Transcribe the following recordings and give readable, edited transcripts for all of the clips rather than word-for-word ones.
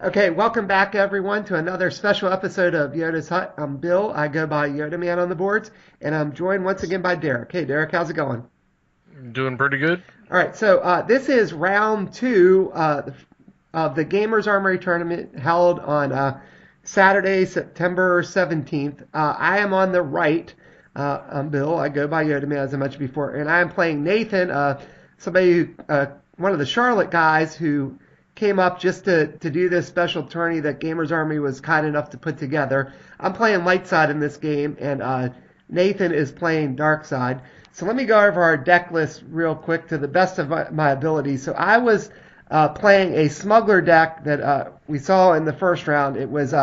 Okay, welcome back everyone to another special episode of Yoda's Hut. I'm Bill. I go by Yodaman on the boards, and I'm joined once again by Derek. Hey, Derek, how's it going? Doing pretty good. All right, so this is round two of the Gamers Armory tournament held on Saturday, September 17th. I am on the right. I'm Bill. I go by Yodaman, as I mentioned before, and I am playing Nathan, somebody who, one of the Charlotte guys who came up just to do this special tourney that Gamers Army was kind enough to put together. I'm playing light side in this game, and Nathan is playing dark side. So let me go over our deck list real quick to the best of my ability. So I was playing a smuggler deck that we saw in the first round. It was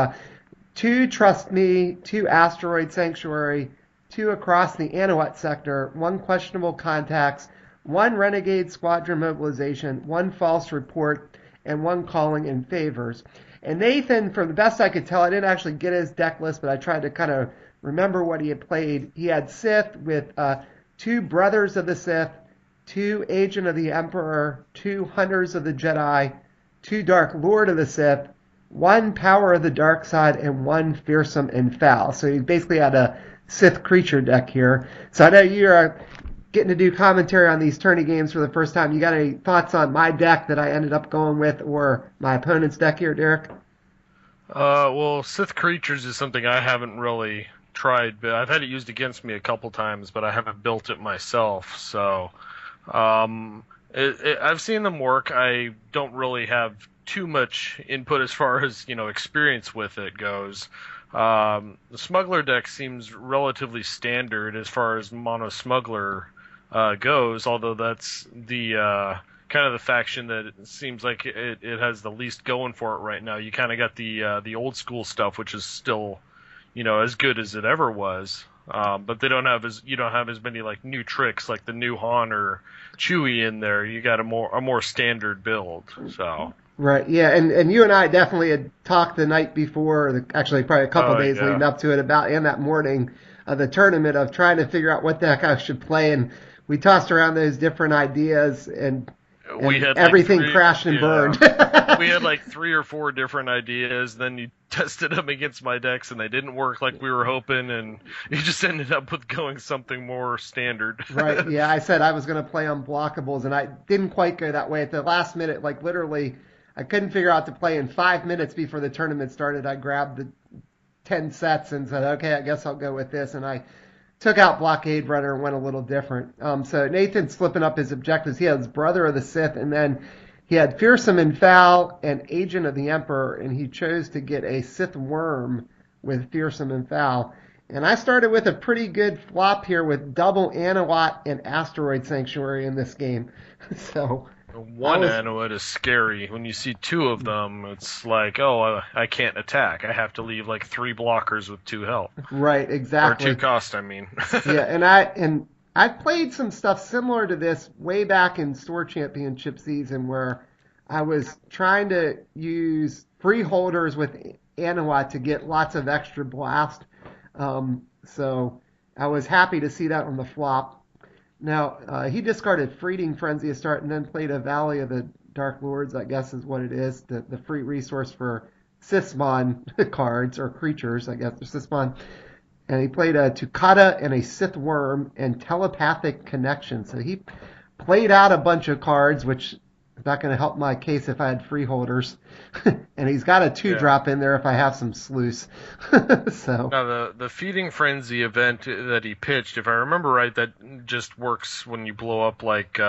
two Trust Me, two Asteroid Sanctuary, two across the Anahuat sector, one questionable contacts, one Renegade Squadron Mobilization, one false report, and one calling in favors. And Nathan, from the best I could tell, I didn't actually get his deck list, but I tried to kind of remember what he had played. He had Sith with two Brothers of the Sith, two Agent of the Emperor, two Hunters of the Jedi, two Dark Lord of the Sith, one Power of the Dark Side, and one Fearsome and Foul. So he basically had a Sith creature deck here. So I know you're getting to do commentary on these tourney games for the first time. You got any thoughts on my deck that I ended up going with, or my opponent's deck here, Derek? Well, Sith Creatures is something I haven't really tried, but I've had it used against me a couple times, but I haven't built it myself. So, I've seen them work. I don't really have too much input as far as, experience with it goes. The Smuggler deck seems relatively standard as far as Mono Smuggler goes, although that's the kind of the faction that it seems like it has the least going for it right now. You kind of got the old school stuff, which is still, as good as it ever was. But you don't have as many like new tricks like the new Han or Chewie in there. You got a more standard build. So. Right, yeah, and you and I definitely had talked the night before, actually probably a couple of days Yeah. leading up to it, about in that morning of the tournament, of trying to figure out what the heck I should play, and we tossed around those different ideas, and We had everything crashed and burned. We had like 3 or 4 different ideas. Then you tested them against my decks, and they didn't work like we were hoping, and you just ended up with going something more standard. Right, yeah, I said I was going to play unblockables, and I didn't quite go that way. At the last minute, like literally, I couldn't figure out to play in 5 minutes before the tournament started. I grabbed the 10 sets and said, okay, I guess I'll go with this, and I took out Blockade Runner and went a little different. So Nathan's flipping up his objectives. He has Brother of the Sith, and then he had Fearsome and Foul and Agent of the Emperor, and he chose to get a Sith Worm with Fearsome and Foul. And I started with a pretty good flop here with double Anahuat and Asteroid Sanctuary in this game. So One Anuit is scary. When you see 2 of them, it's like, oh, I can't attack. I have to leave like 3 blockers with 2 health. Right, exactly. Or 2 cost, I mean. Yeah, and I played some stuff similar to this way back in Store Championship season, where I was trying to use freeholders with Anahuat to get lots of extra blast. So I was happy to see that on the flop. Now, he discarded Freeting Frenzy to start, and then played a Valley of the Dark Lords, I guess is what it is, the free resource for Sithmon cards, or creatures, I guess, or Sithmon. And he played a Tukata and a Sith Worm and Telepathic Connection. So he played out a bunch of cards, which is not going to help my case if I had freeholders. And he's got a 2-drop in there if I have some Sluice. So Now, the Feeding Frenzy event that he pitched, if I remember right, that just works when you blow up like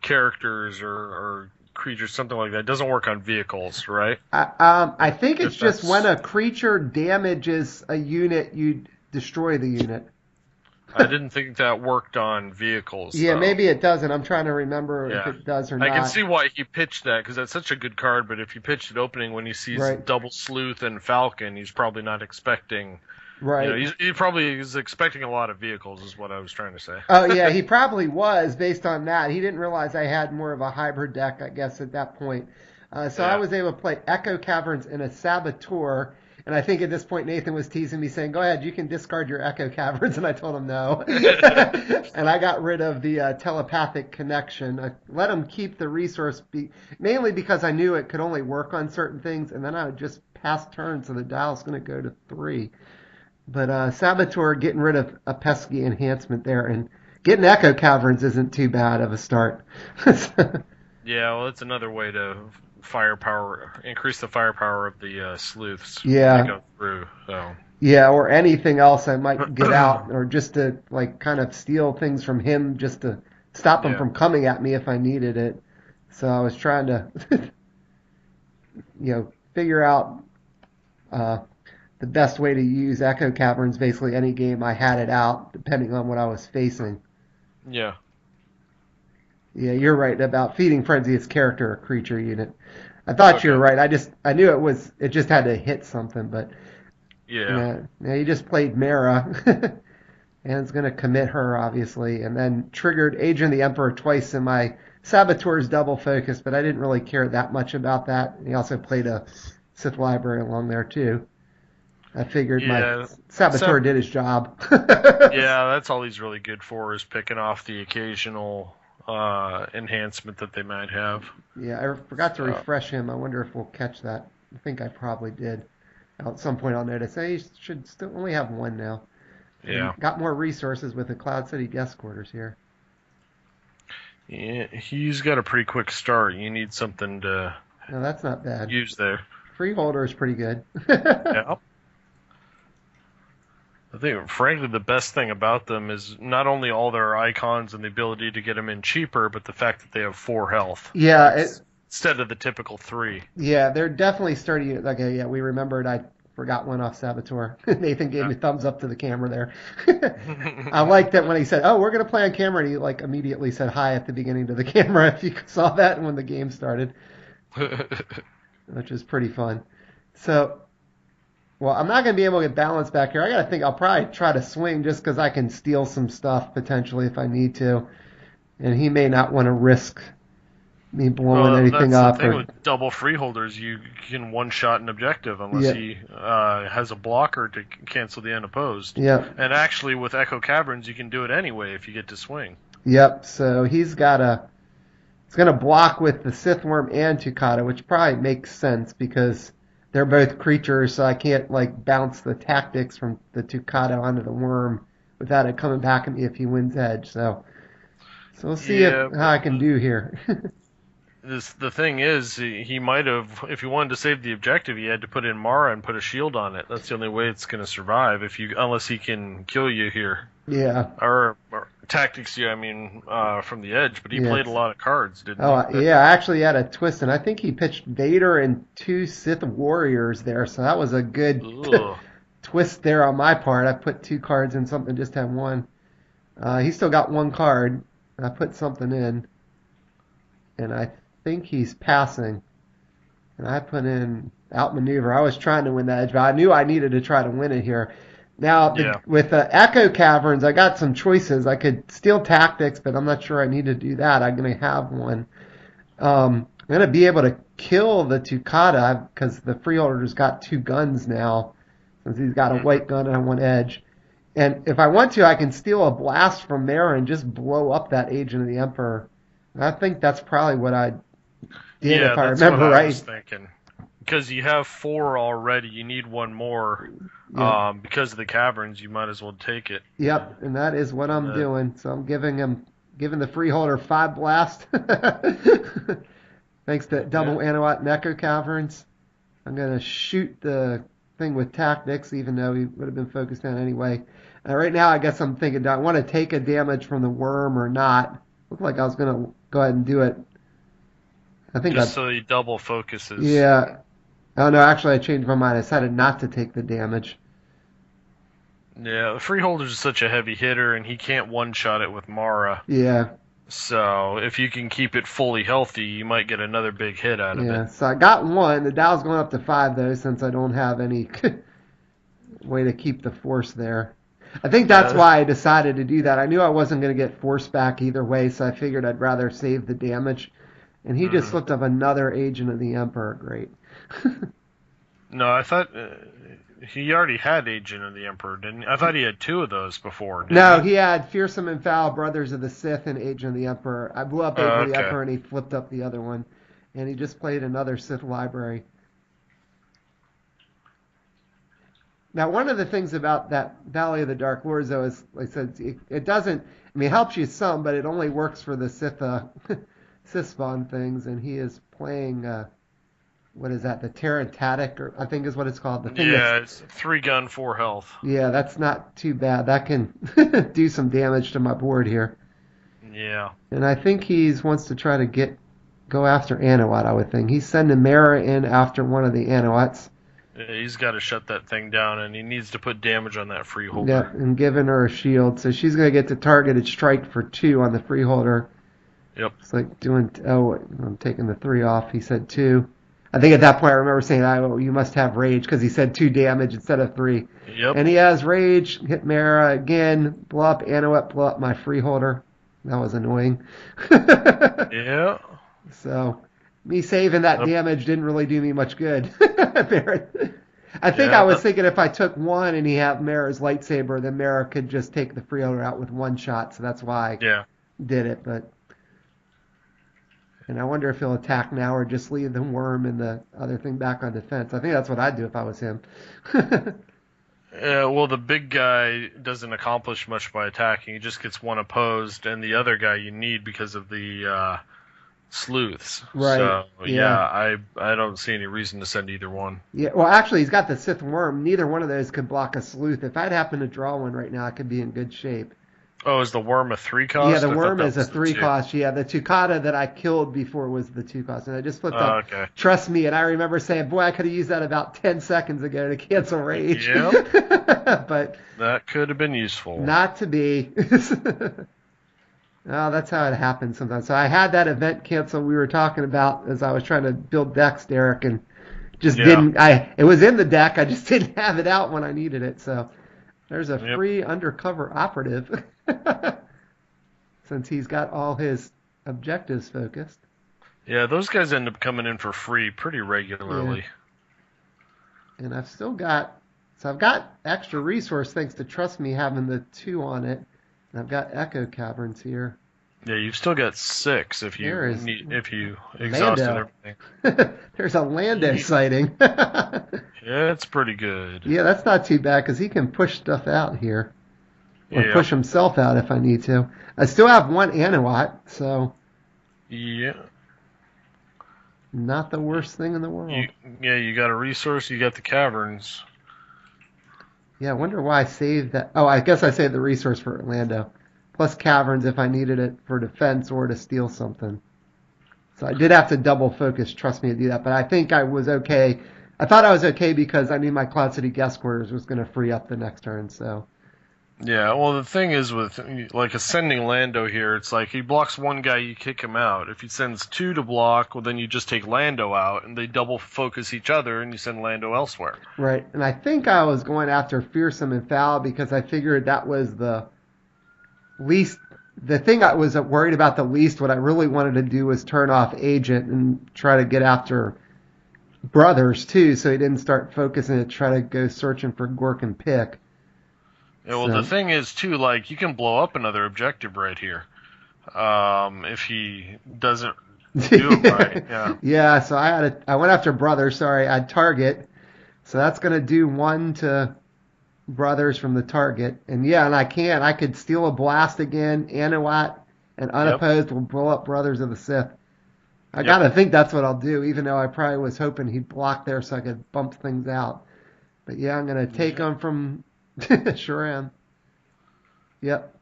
characters or creatures, something like that. It doesn't work on vehicles, right? I think it's just when a creature damages a unit, you destroy the unit. I didn't think that worked on vehicles. Yeah, though. maybe it doesn't. I'm trying to remember if it does or not. I can see why he pitched that, because that's such a good card, but if he pitched it opening when he sees double Sleuth and Falcon, he's probably not expecting... Right. He probably is expecting a lot of vehicles, is what I was trying to say. Oh, yeah, he probably was, based on that. He didn't realize I had more of a hybrid deck, I guess, at that point. I was able to play Echo Caverns and a Saboteur. And I think at this point Nathan was teasing me saying, go ahead, you can discard your Echo Caverns. And I told him no. And I got rid of the telepathic connection. I let him keep the resource, mainly because I knew it could only work on certain things. And then I would just pass turn, so the dial's going to go to 3. But Saboteur getting rid of a pesky enhancement there. And getting Echo Caverns isn't too bad of a start. Yeah, well, that's another way to increase the firepower of the sleuths. Yeah. To go through. So. Yeah, or anything else I might get out, or just to like kind of steal things from him, just to stop him from coming at me if I needed it. So I was trying to, figure out the best way to use Echo Caverns. Basically, any game I had it out, depending on what I was facing. Yeah. Yeah, you're right about feeding frenzy as character or creature unit. I thought you were right. I knew it just had to hit something, but yeah, you just played Mara, and it's going to commit her obviously, and then triggered Agent of the Emperor twice in my Saboteur's double focus, but I didn't really care that much about that. He also played a Sith library along there too. I figured my Saboteur did his job. Yeah, that's all he's really good for, is picking off the occasional enhancement that they might have. Yeah, I forgot to refresh him. I wonder if we'll catch that. I think I probably did. At some point I'll notice, hey, he should still only have 1 now. Yeah. And got more resources with the Cloud City guest quarters here. Yeah, he's got a pretty quick start. You need something to No, that's not bad. use there. Freeholder is pretty good. Yeah. I think, frankly, the best thing about them is not only all their icons and the ability to get them in cheaper, but the fact that they have 4 health. Yeah. Instead of the typical 3. Yeah, they're definitely sturdy. Like, yeah, we remembered. I forgot one off Saboteur. Nathan gave me thumbs up to the camera there. I liked that when he said, "Oh, we're going to play on camera," and he like immediately said hi at the beginning to the camera. If you saw that when the game started, which is pretty fun. So. Well, I'm not going to be able to get balance back here. I got to think I'll probably try to swing just because I can steal some stuff potentially if I need to. And he may not want to risk me blowing anything up. That's the thing with double freeholders. You can one-shot an objective unless he has a blocker to cancel the unopposed. Yeah. And actually with Echo Caverns, you can do it anyway if you get to swing. Yep, so he's got it's going to block with the Sith Worm and Tukata, which probably makes sense because they're both creatures, so I can't like bounce the tactics from the Tukata onto the worm without it coming back at me if he wins edge. So we'll see how I can do here. The thing is, he might have, if he wanted to save the objective, he had to put in Mara and put a shield on it. That's the only way it's going to survive, unless he can kill you here. Yeah. Or tactics you, from the edge, but he played a lot of cards, didn't he? Yeah, I actually had a twist, and I think he pitched Vader and 2 Sith Warriors there, so that was a good twist there on my part. I put 2 cards in something, just had 1. He still got 1 card. I put something in, and I think he's passing. And I put in outmaneuver. I was trying to win that edge, but I knew I needed to try to win it here. Now, with Echo Caverns, I got some choices. I could steal tactics, but I'm not sure I need to do that. I'm going to have one. I'm going to be able to kill the Tukata because the freeholder's got 2 guns now, since he's got a white gun and 1 edge. And if I want to, I can steal a blast from there and just blow up that Agent of the Emperor. And I think that's probably what I did, if I remember right. I was thinking. Because you have 4 already, you need 1 more. Because of the caverns, you might as well take it. Yep, and that is what I'm doing. So I'm giving the freeholder 5 blast. Thanks to double Anahuat and Echo Caverns. I'm going to shoot the thing with tactics, even though he would have been focused on anyway. Right now, I guess I'm thinking, do I want to take a damage from the worm or not? Looked like I was going to go ahead and do it. I think so he double focuses. Yeah. Oh, no, actually, I changed my mind. I decided not to take the damage. Yeah, the freeholder's such a heavy hitter, and he can't one-shot it with Mara. Yeah. So if you can keep it fully healthy, you might get another big hit out of it. Yeah, so I got 1. The dial's going up to 5, though, since I don't have any way to keep the force there. I think that's why I decided to do that. I knew I wasn't going to get force back either way, so I figured I'd rather save the damage. And he just looked up another Agent of the Emperor. Great. No, I thought he already had Agent of the Emperor, didn't he? I thought he had two of those before, No, didn't he? he had Fearsome and Foul, Brothers of the Sith, and Agent of the Emperor. I blew up Agent of the Okay. Emperor, and he flipped up the other one. And he just played another Sith library. Now, one of the things about that Valley of the Dark Lords, though, is, like I said, it doesn't, I mean, it helps you some, but it only works for the Sith, Sith spawn things, and he is playing, what is that, the Tarantatic, or I think is what it's called, the thing that's, Yeah, it's 3 gun, 4 health. yeah, that's not too bad. That can do some damage to my board here. Yeah. And I think he wants to try to go after Anawat, I would think. He's sending Mara in after one of the Anawats. He's got to shut that thing down, and he needs to put damage on that freeholder. Yeah, and giving her a shield. So she's going to get the targeted strike for 2 on the freeholder. Yep. It's like doing, I'm taking the 3 off. He said 2. I think at that point I remember saying, oh, you must have rage, because he said 2 damage instead of 3. Yep. And he has rage, hit Mara again, blow up Anawat, blow up my freeholder. That was annoying. Yeah. So me saving that Yep. damage didn't really do me much good. I think Yeah, I was thinking if I took 1 and he had Mara's lightsaber, then Mara could just take the freeholder out with 1 shot. So that's why I Yeah. did it. And I wonder if he'll attack now or just leave the worm and the other thing back on defense. I think that's what I'd do if I was him. Yeah, well, the big guy doesn't accomplish much by attacking. He just gets 1 opposed, and the other guy you need because of the sleuths. Right. So, Yeah. I don't see any reason to send either one. Yeah. Well, actually, he's got the Sith worm. Neither one of those could block a sleuth. If I'd happen to draw one right now, I could be in good shape. Oh, is the worm a 3 cost? Yeah, the I thought worm that is a was the 3 2. cost. Yeah, the Tukata that I killed before was the 2 cost. And I just flipped up. Okay. Trust me. And I remember saying, boy, I could have used that about 10 seconds ago to cancel rage. Yep. But That could have been useful. not to be. Oh, that's how it happens sometimes. So I had that event cancel we were talking about as I was trying to build decks, Derek, and just didn't. It was in the deck. I just didn't have it out when I needed it. So there's a free undercover operative. Since he's got all his objectives focused. Yeah, those guys end up coming in for free pretty regularly. Yeah. And I've got extra resource thanks to Trust Me having the 2 on it. And I've got Echo Caverns here. Yeah, you've still got 6 if you exhausted Lando. everything. There's a Lando sighting. Yeah, it's pretty good. Yeah, that's not too bad because he can push stuff out here. Or push himself out if I need to. I still have 1 Anawat, so Yeah. not the worst thing in the world. You got a resource, you got the caverns. Yeah, I wonder why I saved that. Oh, I guess I saved the resource for Orlando. Plus caverns if I needed it for defense or to steal something. So I did have to double focus, Trust Me, to do that. But I think I was okay. I thought I was okay because I knew my Cloud City guest quarters was going to free up the next turn, so... Yeah, well, the thing is with, like, ascending Lando here, it's like he blocks 1 guy, you kick him out. If he sends 2 to block, well, then you just take Lando out, and they double focus each other, and you send Lando elsewhere. Right, and I think I was going after Fearsome and Foul because I figured that was the least... The thing I was worried about the least, what I really wanted to do was turn off Agent and try to get after Brothers, too, so he didn't start focusing to try to go searching for Gork and Pick. Yeah, well, the thing is, too, like, you can blow up another objective right here. If he doesn't do it right, yeah. Yeah, so I went after Brothers, sorry, I had Target. So that's going to do 1 to Brothers from the target. And yeah, and I could steal a blast again, Anawat, and unopposed will blow up Brothers of the Sith. I gotta think that's what I'll do, even though I probably was hoping he'd block there so I could bump things out. But yeah, I'm going to take him from... Sure am. Yep.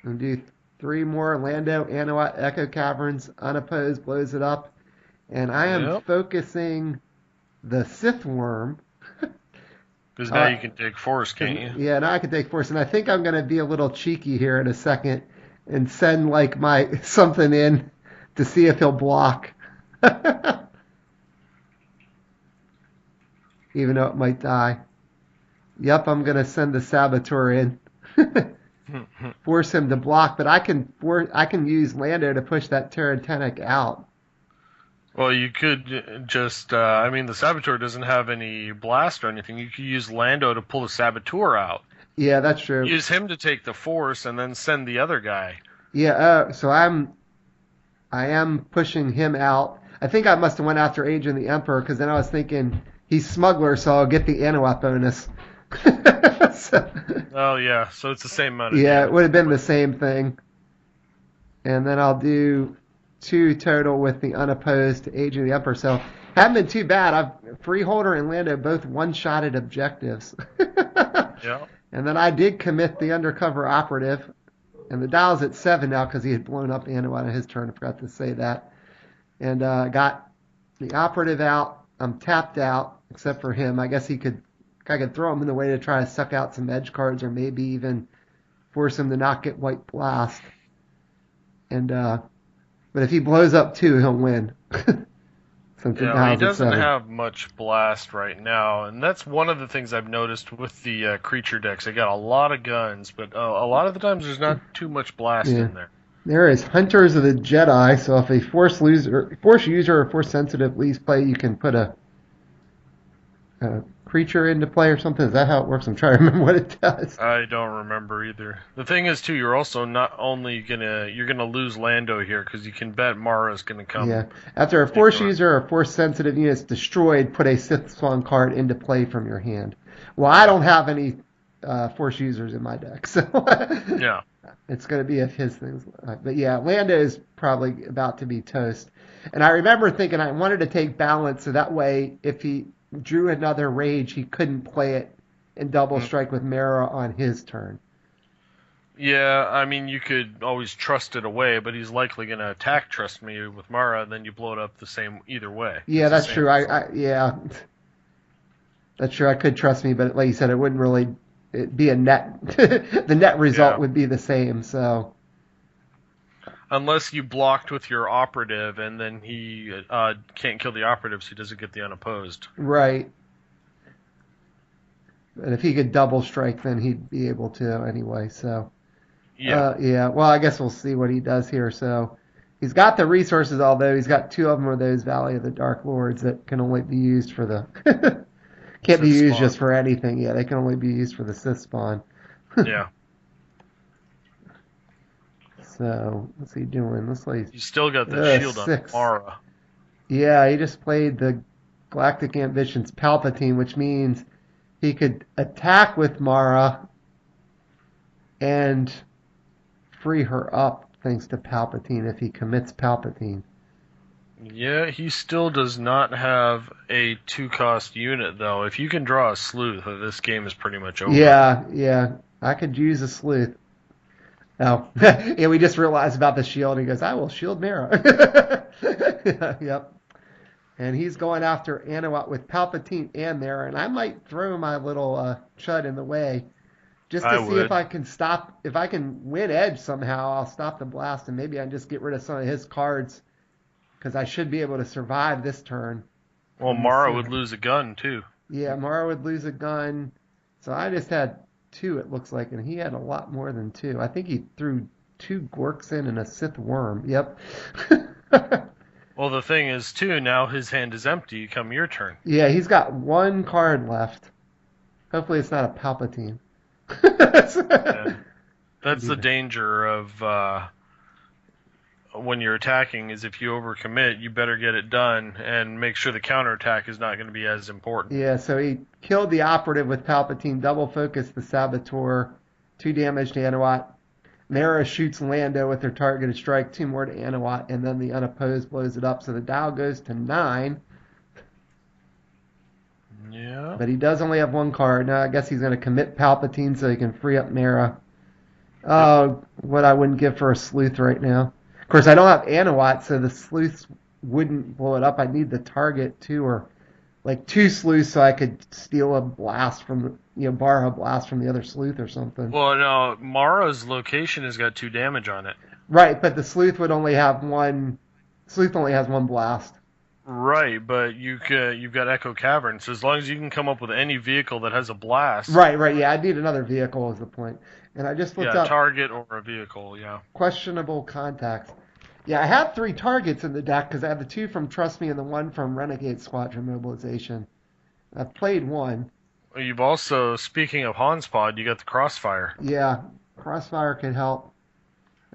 And do 3 more. Lando, Anawat, Echo Caverns, unopposed, blows it up. And I am focusing the Sith worm. Because now you can take Force, can't you? Yeah, now I can take Force. And I think I'm going to be a little cheeky here in a second and send like my something in to see if he'll block. Even though it might die. Yep, I'm going to send the Saboteur in. Force him to block, but I can use Lando to push that Terratenic out. Well, you could just, I mean, the Saboteur doesn't have any blast or anything. You could use Lando to pull the Saboteur out. Yeah, that's true. Use him to take the Force and then send the other guy. Yeah, so I am pushing him out. I think I must have went after Age of the Emperor because then I was thinking he's smuggler, so I'll get the Anahuac bonus. So, Oh, yeah, so it's the same amount of yeah, it damage. would have been the same thing. And then I'll do 2 total with the unopposed Age of the Emperor. So haven't been too bad. Freeholder and Lando both one-shotted objectives. Yeah. And then I did commit the undercover operative. And the dial's at 7 now because he had blown up Anahuac on his turn. I forgot to say that. And got the operative out. I'm tapped out, except for him. I guess I could throw him in the way to try to suck out some edge cards, or maybe even force him to not get white blast. And but if he blows up 2, he'll win. Since the Yeah, he dial's at doesn't 7. have much blast right now, and that's one of the things I've noticed with the creature decks. They got a lot of guns, but a lot of the times there's not too much blast Yeah. in there. There is Hunters of the Jedi. So if a Force user or Force sensitive leaves play, you can put a creature into play or something. Is that how it works? I'm trying to remember what it does. I don't remember either. The thing is, too, you're also not only you're gonna lose Lando here because you can bet Mara's gonna come. Yeah. After a Force user or Force sensitive unit is destroyed, put a Sith Spawn card into play from your hand. Well, I don't have any Force users in my deck, so Yeah. it's going to be if his things. But yeah, Lando is probably about to be toast. And I remember thinking I wanted to take balance so that way if he drew another rage, he couldn't play it and double strike with Mara on his turn. Yeah, I mean, you could always trust it away, but he's likely going to attack Trust Me with Mara, and then you blow it up the same either way. Yeah, that's true. Yeah, that's true. I could Trust Me, but like you said, it wouldn't really be a net. The net result would be the same. So unless you blocked with your operative, and then he can't kill the operative, so he doesn't get the unopposed. Right. And if he could double strike, then he'd be able to anyway. So yeah. Well, I guess we'll see what he does here. So he's got the resources, although he's got 2 of them are those Valley of the Dark Lords that can only be used for the can't be used just for anything. Yeah, they can only be used for the Sith spawn. Yeah. So what's he doing? Looks like You still got the shield 6. on Mara. Yeah, he just played the Galactic Ambitions Palpatine, which means he could attack with Mara and free her up thanks to Palpatine if he commits Palpatine. Yeah, he still does not have a 2-cost unit, though. If you can draw a sleuth, this game is pretty much over. Yeah. I could use a sleuth. Oh, yeah, we just realized about the shield. He goes, I will shield Mara. Yep. And he's going after Anahuac with Palpatine and Mara, and I might throw my little chud in the way just to see if I can win edge somehow. I'll stop the blast, and maybe I can just get rid of some of his cards because I should be able to survive this turn. Well, Mara would lose a gun, too. Yeah, Mara would lose a gun. So I just had 2, it looks like, and he had a lot more than 2. I think he threw 2 Gorks in and a Sith Worm. Yep. Well, the thing is, too, now his hand is empty come your turn. Yeah, he's got 1 card left. Hopefully it's not a Palpatine. Yeah. That's the danger of when you're attacking, is if you overcommit, you better get it done and make sure the counterattack is not going to be as important. Yeah, so he killed the operative with Palpatine, double focused the Saboteur, 2 damage to Anahuac. Mara shoots Lando with her targeted strike, 2 more to Anahuac, and then the unopposed blows it up. So the dial goes to 9. Yeah. But he does only have 1 card. Now I guess he's going to commit Palpatine so he can free up Mara. Oh, what I wouldn't give for a sleuth right now. Of course, I don't have Anahuac, so the sleuths wouldn't blow it up. I need the target too, or like 2 sleuths so I could steal a blast from, borrow a blast from the other sleuth or something. Well, no, Mara's location has got 2 damage on it. Right, but the sleuth would only have 1. Sleuth only has 1 blast. Right, but you've got Echo Cavern, so as long as you can come up with any vehicle that has a blast. Right, yeah, I need another vehicle is the point. And I just looked up target or a vehicle, yeah. questionable contacts. Yeah, I had 3 targets in the deck because I have the 2 from Trust Me and the 1 from Renegade Squadron Mobilization. I've played 1. You've also, speaking of Hans Pod, you got the Crossfire. Yeah, Crossfire could help.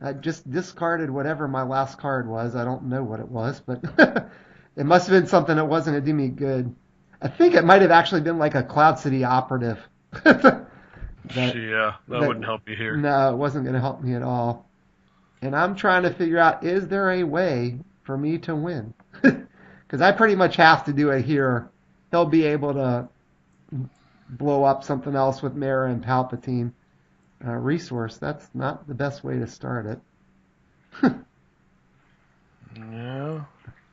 I just discarded whatever my last card was. I don't know what it was, but it must have been something that wasn't going to do me good. I think it might have actually been like a Cloud City operative. that, Yeah, that wouldn't help you here. No, it wasn't going to help me at all. And I'm trying to figure out, is there a way for me to win? Because I pretty much have to do it here. He'll be able to blow up something else with Mara and Palpatine. Resource, that's not the best way to start it. Yeah.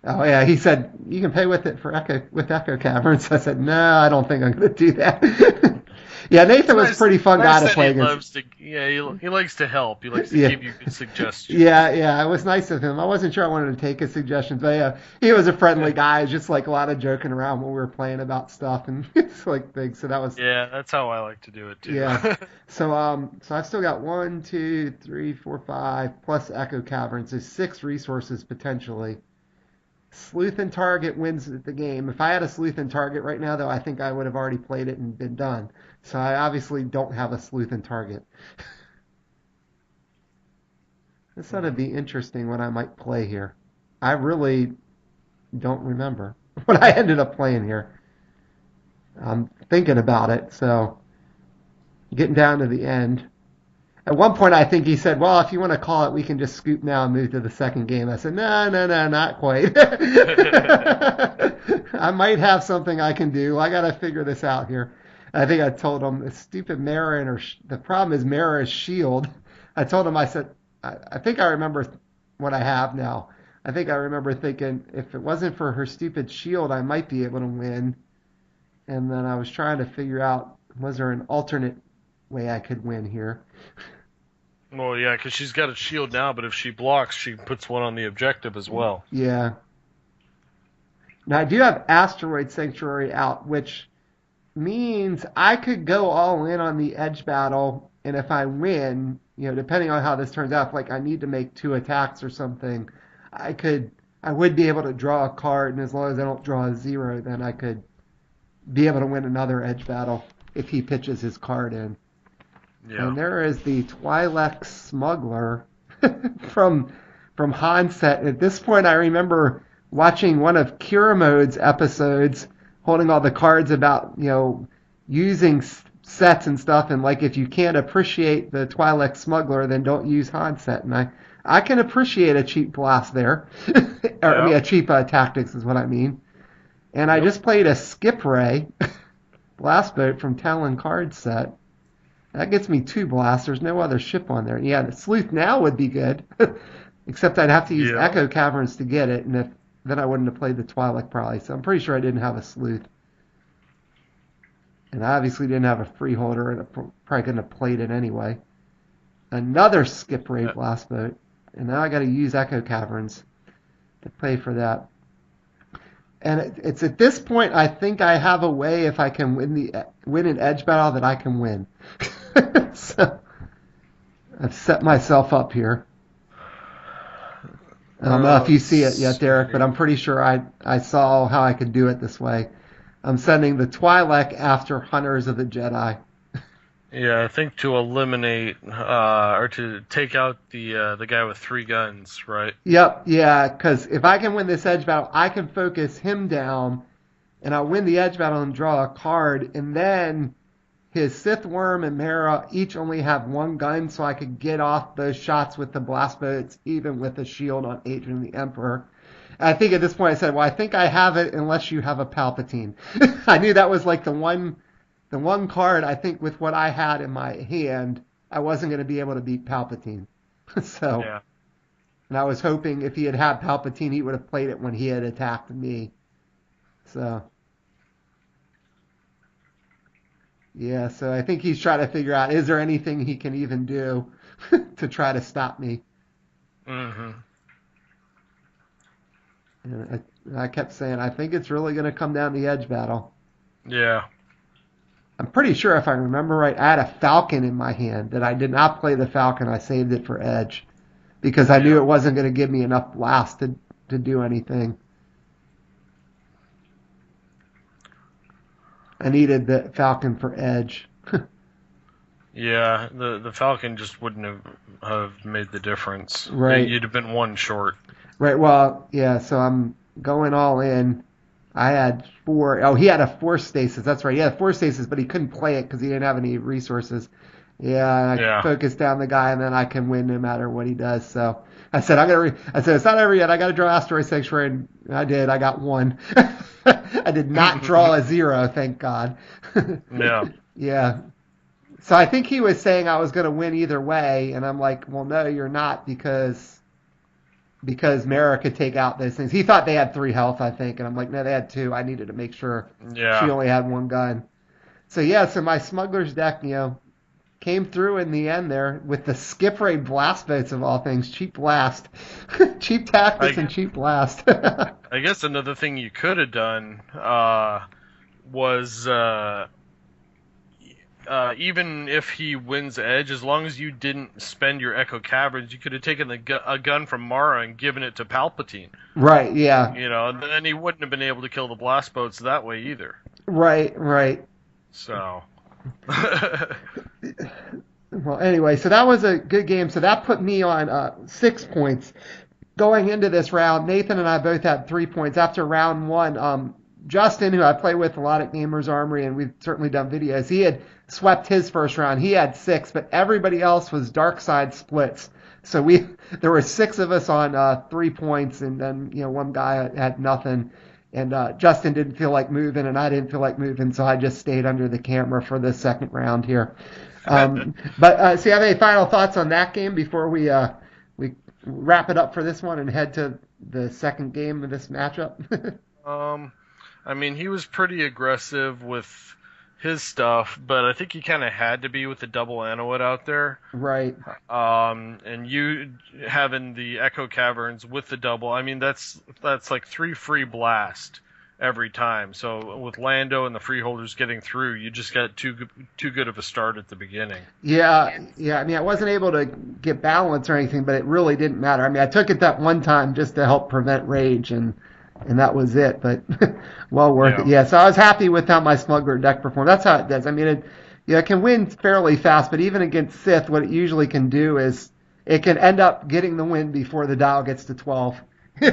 Oh yeah, he said you can pay with it for Echo Caverns. I said no, I don't think I'm going to do that. Yeah, Nathan was a pretty fun guy to play against. He likes to help. He likes to give you good suggestions. Yeah, it was nice of him. I wasn't sure I wanted to take his suggestions, but yeah, he was a friendly guy. Just like a lot of joking around when we were playing about stuff and like things. So that was that's how I like to do it too. Yeah. So I've still got 1, 2, 3, 4, 5 plus Echo Caverns. There's 6 resources potentially. Sleuth and Target wins the game. If I had a Sleuth and Target right now, though, I think I would have already played it and been done. So I obviously don't have a Sleuth and Target. This ought to be interesting what I might play here. I really don't remember what I ended up playing here. I'm thinking about it, so getting down to the end. At one point, I think he said, well, if you want to call it, we can just scoop now and move to the second game. I said, no, not quite. I might have something I can do. I got to figure this out here. I think I told him, the stupid Mara and the problem is Mara's shield. I told him, I said, I think I remember what I have now. I think I remember thinking, if it wasn't for her stupid shield, I might be able to win. And then I was trying to figure out, was there an alternate way I could win here? Well, yeah, because she's got a shield now, but if she blocks, she puts one on the objective as well. Yeah. Now, I do have Asteroid Sanctuary out, which means I could go all in on the edge battle, and if I win, depending on how this turns out, if like I need to make 2 attacks or something, I would be able to draw a card, and as long as I don't draw a 0, then I could be able to win another edge battle if he pitches his card in. Yeah. And there is the Twi'lek Smuggler from Hanset. At this point, I remember watching one of Kiramode's episodes, holding all the cards about using sets and stuff, and like if you can't appreciate the Twi'lek Smuggler, then don't use Hanset. And I can appreciate a cheap blast there, a cheap tactics is what I mean. And I just played a Skip Ray blast boat from Talon card set. That gets me 2 blasts. There's no other ship on there. Yeah, the Sleuth now would be good, except I'd have to use Echo Caverns to get it, and then I wouldn't have played the Twi'lek probably. So I'm pretty sure I didn't have a Sleuth. And I obviously didn't have a Freeholder, and I probably couldn't have played it anyway. Another Skip Ray blast boat. And now I got to use Echo Caverns to pay for that. And it's at this point I think I have a way, if I can win an edge battle, that I can win. So I've set myself up here. I don't know if you see it yet, Derek, but I'm pretty sure I saw how I could do it this way. I'm sending the Twi'lek after Hunters of the Jedi. Yeah, I think to eliminate or to take out the guy with 3 guns, right? Yep, yeah, because if I can win this edge battle, I can focus him down, and I'll win the edge battle and draw a card, and then his Sith Worm and Mara each only have 1 gun, so I could get off those shots with the blast boats, even with a shield on Adrian the Emperor. And I think at this point I said, well, I think I have it unless you have a Palpatine. I knew that was like the one card, I think, with what I had in my hand, I wasn't going to be able to beat Palpatine. So, yeah. And I was hoping if he had Palpatine, he would have played it when he had attacked me. So, yeah, so I think he's trying to figure out, is there anything he can even do to try to stop me? Mm-hmm. And I kept saying, I think it's really going to come down to the edge battle. Yeah. I'm pretty sure, if I remember right, I had a Falcon in my hand that I did not play the Falcon. I saved it for Edge because I knew it wasn't going to give me enough blast to do anything. I needed the Falcon for edge. Yeah, the Falcon just wouldn't have made the difference. Right. You'd have been one short. Right, well, yeah, so I'm going all in. I had 4. Oh, he had a Force Stasis. That's right. He had a Force Stasis, but he couldn't play it because he didn't have any resources. Yeah, I focused down the guy, and then I can win no matter what he does. So I said, I said, it's not over yet. I got to draw Asteroid Sanctuary, and I did. I got 1. I did not draw a 0, thank God. Yeah. Yeah. So I think he was saying I was going to win either way, and I'm like, well, no, you're not, because Mara could take out those things. He thought they had 3 health, I think, and I'm like, no, they had 2. I needed to make sure she only had 1 gun. So yeah, so my Smugglers deck, came through in the end there with the skip raid blast boats of all things. Cheap blast. Cheap tactics and cheap blast. I guess another thing you could have done was even if he wins Edge, as long as you didn't spend your Echo Caverns, you could have taken a gun from Mara and given it to Palpatine. Right, yeah. Then he wouldn't have been able to kill the blast boats that way either. Right. So. Well, anyway, so that was a good game. So that put me on 6 points. Going into this round, Nathan and I both had 3 points. After round 1, Justin, who I play with a lot at Gamers Armory, and we've certainly done videos, he had swept his first round. He had 6, but everybody else was dark side splits. So there were 6 of us on 3 points, and then one guy had nothing. And Justin didn't feel like moving, and I didn't feel like moving, so I just stayed under the camera for the second round here. But so you have any final thoughts on that game before we wrap it up for this one and head to the second game of this matchup? I mean, he was pretty aggressive with his stuff, but I think he kind of had to be with the double Anawood out there. Right. And you having the Echo Caverns with the double, I mean, that's like 3 free blast every time. So with Lando and the freeholders getting through, you just got too good of a start at the beginning. Yeah. I mean, I wasn't able to get balance or anything, but it really didn't matter. I mean, I took it that one time just to help prevent rage, and that was it, but well worth it. Yeah, so I was happy with how my Smuggler deck performed. That's how it does. I mean, it can win fairly fast, but even against Sith, what it usually can do is it can end up getting the win before the dial gets to 12.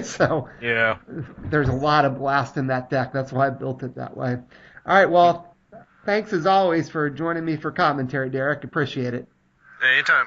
So yeah, there's a lot of blast in that deck. That's why I built it that way. All right, well, thanks as always for joining me for commentary, Derek. Appreciate it. Anytime.